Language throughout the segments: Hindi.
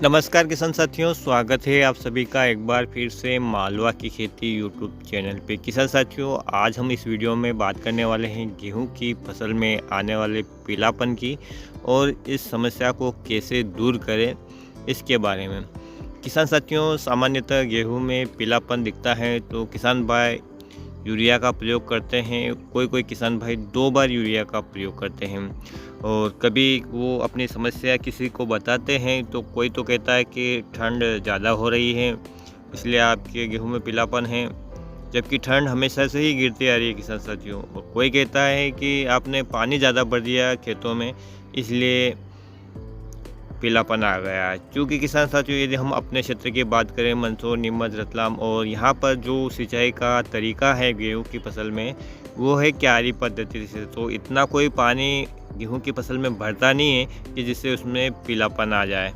नमस्कार किसान साथियों, स्वागत है आप सभी का एक बार फिर से मालवा की खेती यूट्यूब चैनल पे। किसान साथियों, आज हम इस वीडियो में बात करने वाले हैं गेहूं की फसल में आने वाले पीलापन की और इस समस्या को कैसे दूर करें इसके बारे में। किसान साथियों, सामान्यतः गेहूं में पीलापन दिखता है तो किसान भाई यूरिया का प्रयोग करते हैं। कोई किसान भाई 2 बार यूरिया का प्रयोग करते हैं और कभी वो अपनी समस्या किसी को बताते हैं तो कोई तो कहता है कि ठंड ज़्यादा हो रही है इसलिए आपके गेहूं में पीलापन है, जबकि ठंड हमेशा से ही गिरती आ रही है किसान साथियों। और कोई कहता है कि आपने पानी ज़्यादा भर दिया खेतों में इसलिए पीलापन आ गया है। क्योंकि किसान साथियों, यदि हम अपने क्षेत्र की बात करें, मंदसौर, नीमच, रतलाम, और यहाँ पर जो सिंचाई का तरीका है गेहूं की फसल में वो है क्यारी पद्धति से, तो इतना कोई पानी गेहूं की फसल में भरता नहीं है कि जिससे उसमें पीलापन आ जाए।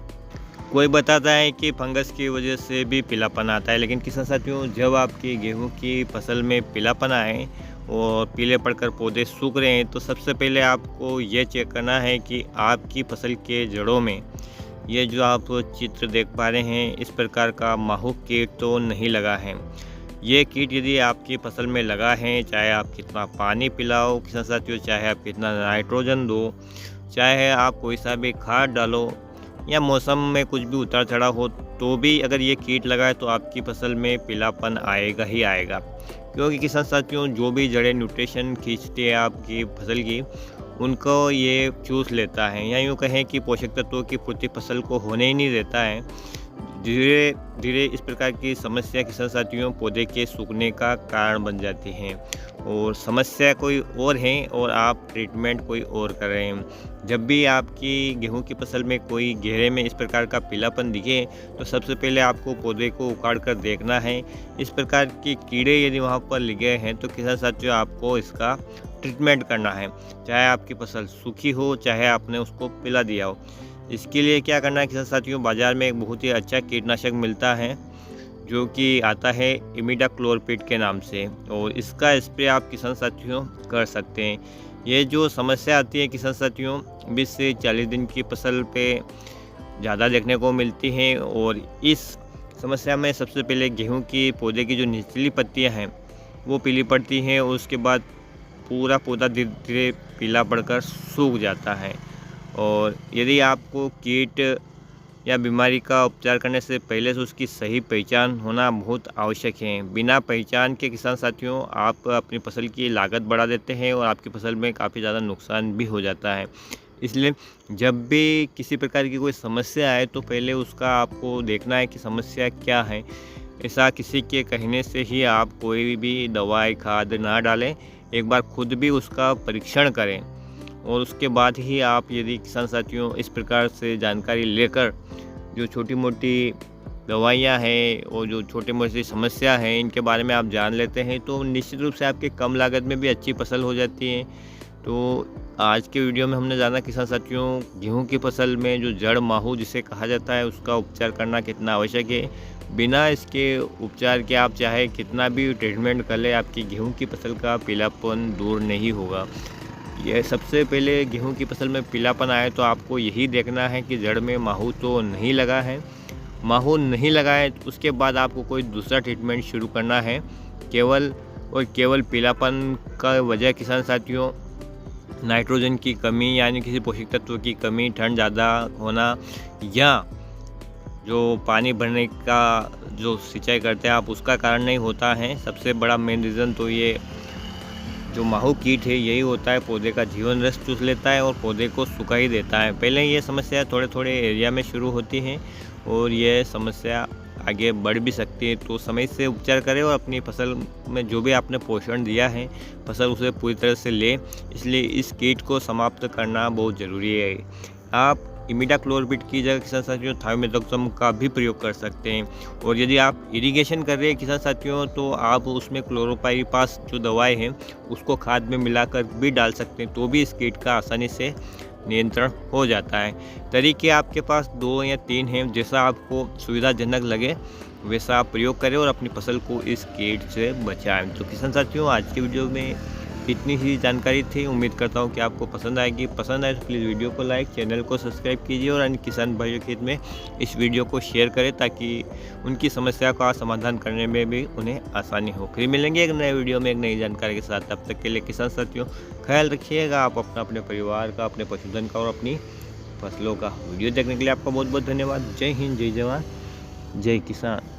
कोई बताता है कि फंगस की वजह से भी पीलापन आता है, लेकिन किसान साथियों, जब आपकी गेहूं की फसल में पीलापन आए और पीले पड़कर पौधे सूख रहे हैं तो सबसे पहले आपको ये चेक करना है कि आपकी फसल के जड़ों में ये जो आप चित्र देख पा रहे हैं इस प्रकार का माहू कीट तो नहीं लगा है। ये कीट यदि आपकी फसल में लगा है, चाहे आप कितना पानी पिलाओ किसान साथियों, चाहे आप कितना नाइट्रोजन दो, चाहे आप कोई सा भी खाद डालो या मौसम में कुछ भी उतार चढ़ाव हो, तो भी अगर ये कीट लगा है तो आपकी फसल में पीलापन आएगा ही आएगा। क्योंकि किसान साथियों, जो भी जड़ें न्यूट्रिशन खींचती है आपकी फसल की, उनको ये चूस लेता है, या यूँ कहें कि पोषक तत्वों की पूर्ति फसल को होने ही नहीं देता है। धीरे धीरे इस प्रकार की समस्या किसान साथियों पौधे के सूखने का कारण बन जाती हैं और समस्या कोई और है और आप ट्रीटमेंट कोई और कर रहे हैं। जब भी आपकी गेहूं की फसल में कोई घेरे में इस प्रकार का पीलापन दिखे तो सबसे पहले आपको पौधे को उखाड़ कर देखना है। इस प्रकार के कीड़े यदि वहां पर लगे हैं तो किसान साथियों आपको इसका ट्रीटमेंट करना है, चाहे आपकी फसल सूखी हो चाहे आपने उसको पिला दिया हो। इसके लिए क्या करना है किसान साथियों, बाज़ार में एक बहुत ही अच्छा कीटनाशक मिलता है जो कि आता है इमिडाक्लोरपिड के नाम से, और इसका स्प्रे आप किसान साथियों कर सकते हैं। ये जो समस्या आती है किसान साथियों 20 से 40 दिन की फसल पे ज़्यादा देखने को मिलती है, और इस समस्या में सबसे पहले गेहूं की पौधे की जो निचली पत्तियां हैं वो पीली पड़ती हैं और उसके बाद पूरा पौधा धीरे धीरे पीला पड़कर सूख जाता है। और यदि आपको कीट या बीमारी का उपचार करने से पहले से उसकी सही पहचान होना बहुत आवश्यक है। बिना पहचान के किसान साथियों आप अपनी फसल की लागत बढ़ा देते हैं और आपकी फसल में काफ़ी ज़्यादा नुकसान भी हो जाता है। इसलिए जब भी किसी प्रकार की कोई समस्या आए तो पहले उसका आपको देखना है कि समस्या क्या है। ऐसा किसी के कहने से ही आप कोई भी दवाई खाद ना डालें, एक बार खुद भी उसका परीक्षण करें और उसके बाद ही आप यदि किसान साथियों इस प्रकार से जानकारी लेकर जो छोटी मोटी दवाइयाँ हैं और जो छोटी मोटी समस्या है इनके बारे में आप जान लेते हैं तो निश्चित रूप से आपके कम लागत में भी अच्छी फसल हो जाती है। तो आज के वीडियो में हमने जाना किसान साथियों गेहूं की फसल में जो जड़ माहू जिसे कहा जाता है उसका उपचार करना कितना आवश्यक है। बिना इसके उपचार के आप चाहे कितना भी ट्रीटमेंट कर ले, आपकी गेहूं की फसल का पीलापन दूर नहीं होगा। यह सबसे पहले गेहूं की फसल में पीलापन आए तो आपको यही देखना है कि जड़ में माहू तो नहीं लगा है। माहू नहीं लगा है तो उसके बाद आपको कोई दूसरा ट्रीटमेंट शुरू करना है। केवल और केवल पीलापन का वजह किसान साथियों नाइट्रोजन की कमी यानी किसी पोषक तत्व की कमी, ठंड ज़्यादा होना, या जो पानी भरने का जो सिंचाई करते हैं आप उसका कारण नहीं होता है। सबसे बड़ा मेन रीज़न तो ये जो माहू कीट है यही होता है, पौधे का जीवन रस चूस लेता है और पौधे को सूखा ही देता है। पहले ये समस्या थोड़े थोड़े एरिया में शुरू होती है और ये समस्या आगे बढ़ भी सकती है, तो समय से उपचार करें और अपनी फसल में जो भी आपने पोषण दिया है फसल उसे पूरी तरह से ले। इसलिए इस कीट को समाप्त करना बहुत ज़रूरी है। आप इमिडाक्लोरपिड की जगह किसान साथियों थायोमेथोक्सम का भी प्रयोग कर सकते हैं, और यदि आप इरिगेशन कर रहे हैं किसान साथियों तो आप उसमें क्लोरोपाइरीपास जो दवाई है उसको खाद में मिलाकर भी डाल सकते हैं, तो भी इस कीट का आसानी से नियंत्रण हो जाता है। तरीके आपके पास 2 या 3 हैं, जैसा आपको सुविधाजनक लगे वैसा आप प्रयोग करें और अपनी फसल को इस कीट से बचाएं। तो किसान साथियों आज के वीडियो में इतनी ही जानकारी थी। उम्मीद करता हूँ कि आपको पसंद आएगी। पसंद आए तो प्लीज़ वीडियो को लाइक, चैनल को सब्सक्राइब कीजिए और अन्य किसान भाइयों के हित में इस वीडियो को शेयर करें ताकि उनकी समस्या का समाधान करने में भी उन्हें आसानी हो। फिर मिलेंगे एक नए वीडियो में एक नई जानकारी के साथ। तब तक के लिए किसान साथियों ख्याल रखिएगा आप अपने परिवार का, अपने पशुधन का और अपनी फसलों का। वीडियो देखने के लिए आपका बहुत बहुत धन्यवाद। जय हिंद, जय जवान, जय किसान।